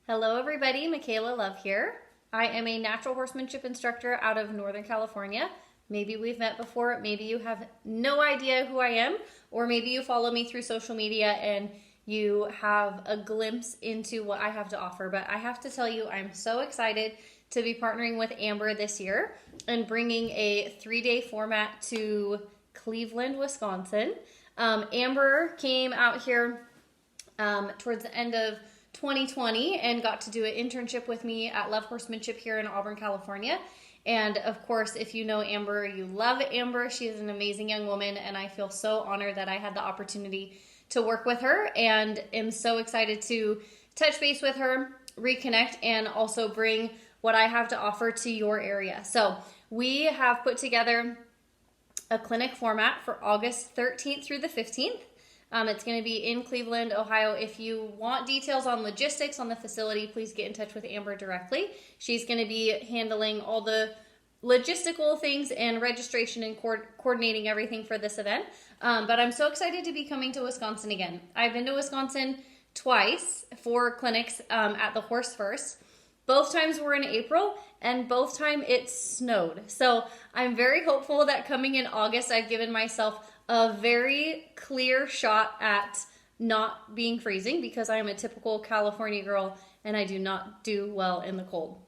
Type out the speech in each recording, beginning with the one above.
Hello everybody, Michaela Love here. I am a natural horsemanship instructor out of Northern California. Maybe we've met before, maybe you have no idea who I am, or maybe you follow me through social media and you have a glimpse into what I have to offer. But I have to tell you, I'm so excited to be partnering with Amber this year and bringing a 3-day format to Cleveland, Wisconsin. Amber came out here towards the end of 2020 and got to do an internship with me at Love Horsemanship here in Auburn, California. And of course, if you know Amber, you love Amber. She is an amazing young woman, and I feel so honored that I had the opportunity to work with her and am so excited to touch base with her, reconnect, and also bring what I have to offer to your area. So we have put together a clinic format for August 13th through the 15th. It's going to be in Cleveland, Ohio. If you want details on logistics on the facility, please get in touch with Amber directly. She's going to be handling all the logistical things and registration and coordinating everything for this event. But I'm so excited to be coming to Wisconsin again. I've been to Wisconsin twice for clinics at the Horse First. Both times were in April, and both time it snowed. So I'm very hopeful that coming in August, I've given myself a very clear shot at not being freezing, because I am a typical California girl and I do not do well in the cold.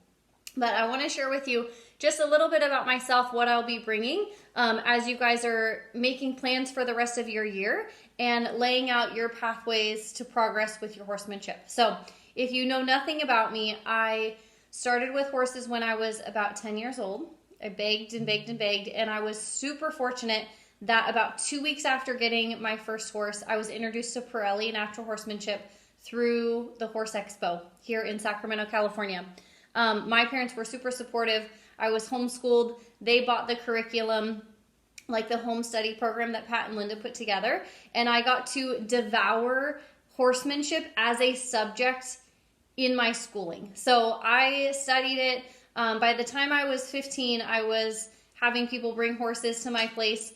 But I want to share with you just a little bit about myself, what I'll be bringing as you guys are making plans for the rest of your year and laying out your pathways to progress with your horsemanship. So if you know nothing about me, I started with horses when I was about 10 years old. I begged and begged and begged, and I was super fortunate that about 2 weeks after getting my first horse, I was introduced to Pirelli Natural Horsemanship through the Horse Expo here in Sacramento, California. My parents were super supportive. I was homeschooled. They bought the curriculum, like the home study program that Pat and Linda put together, and I got to devour horsemanship as a subject in my schooling. So I studied it. By the time I was 15, I was having people bring horses to my place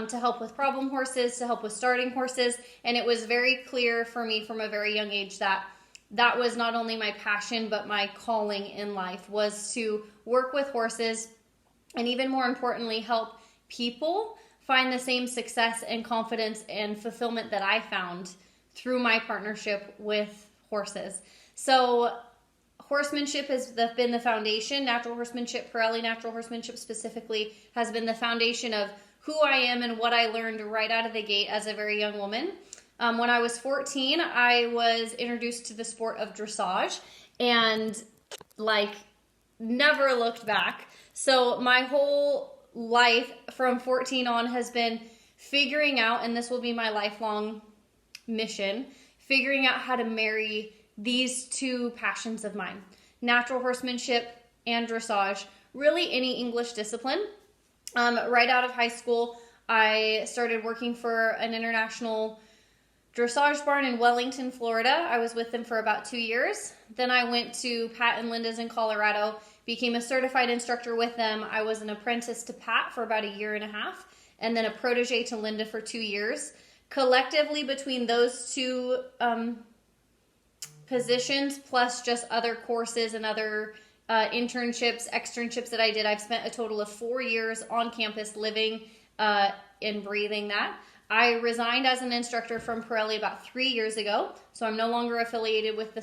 to help with problem horses, to help with starting horses. And it was very clear for me from a very young age that that was not only my passion, but my calling in life was to work with horses and, even more importantly, help people find the same success and confidence and fulfillment that I found through my partnership with horses. So horsemanship has been the foundation. Natural horsemanship, Pirelli Natural Horsemanship specifically, has been the foundation of who I am and what I learned right out of the gate as a very young woman. When I was 14, I was introduced to the sport of dressage and never looked back. So my whole life from 14 on has been figuring out, and this will be my lifelong mission, figuring out how to marry these two passions of mine, natural horsemanship and dressage, really any English discipline. Right out of high school, I started working for an international dressage barn in Wellington, Florida. I was with them for about 2 years. Then I went to Pat and Linda's in Colorado, became a certified instructor with them. I was an apprentice to Pat for about 1.5 years, and then a protege to Linda for 2 years. Collectively, between those two positions, plus just other courses and other internships, externships that I did, I've spent a total of 4 years on campus living and breathing that. I resigned as an instructor from Pirelli about 3 years ago, so I'm no longer affiliated with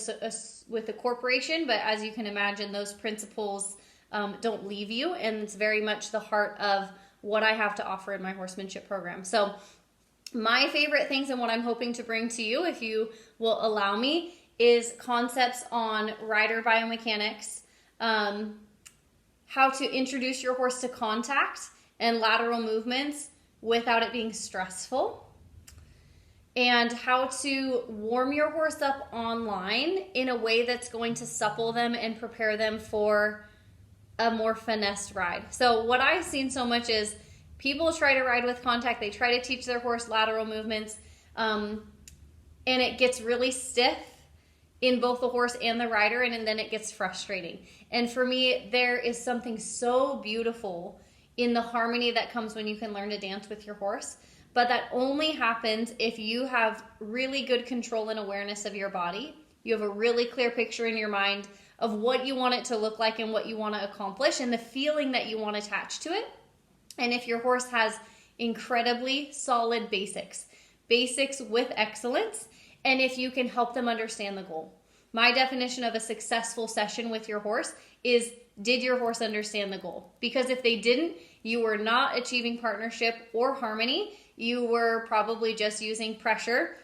the corporation, but as you can imagine, those principles don't leave you, and it's very much the heart of what I have to offer in my horsemanship program. So my favorite things and what I'm hoping to bring to you, if you will allow me, is concepts on rider biomechanics, how to introduce your horse to contact and lateral movements without it being stressful, and how to warm your horse up online in a way that's going to supple them and prepare them for a more finessed ride. So what I've seen so much is people try to ride with contact, they try to teach their horse lateral movements, and it gets really stiff in both the horse and the rider, and then it gets frustrating. And for me, there is something so beautiful in the harmony that comes when you can learn to dance with your horse. But that only happens if you have really good control and awareness of your body, You have a really clear picture in your mind of what you want it to look like and what you want to accomplish and the feeling that you want attached to it. And if your horse has incredibly solid basics with excellence, and if you can help them understand the goal. My definition of a successful session with your horse is, did your horse understand the goal? Because if they didn't, you were not achieving partnership or harmony. You were probably just using pressure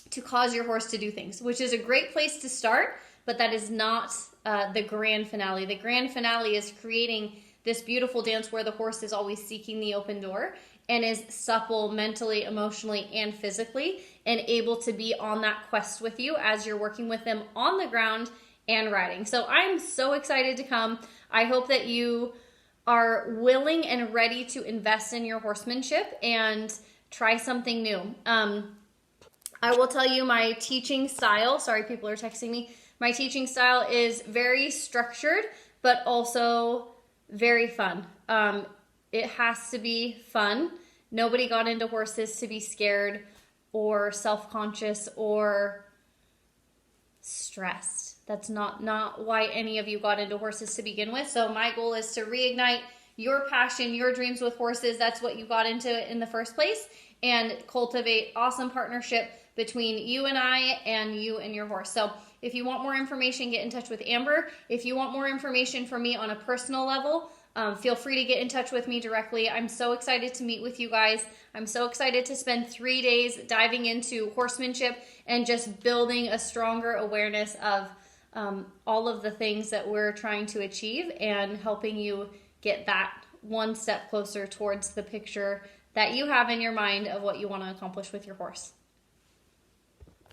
to cause your horse to do things, which is a great place to start, but that is not the grand finale. The grand finale is creating this beautiful dance where the horse is always seeking the open door and is supple mentally, emotionally, and physically, and able to be on that quest with you as you're working with them on the ground and riding. So I'm so excited to come. I hope that you are willing and ready to invest in your horsemanship and try something new. I will tell you my teaching style. Sorry, people are texting me. My teaching style is very structured, but also very fun. It has to be fun. Nobody got into horses to be scared or self-conscious or stressed. That's not why any of you got into horses to begin with. So my goal is to reignite your passion, your dreams with horses. That's what you got into in the first place, and cultivate awesome partnership between you and I and you and your horse. So if you want more information, get in touch with Amber. If you want more information from me on a personal level, feel free to get in touch with me directly. I'm so excited to meet with you guys. I'm so excited to spend 3 days diving into horsemanship and just building a stronger awareness of all of the things that we're trying to achieve and helping you get that one step closer towards the picture that you have in your mind of what you want to accomplish with your horse.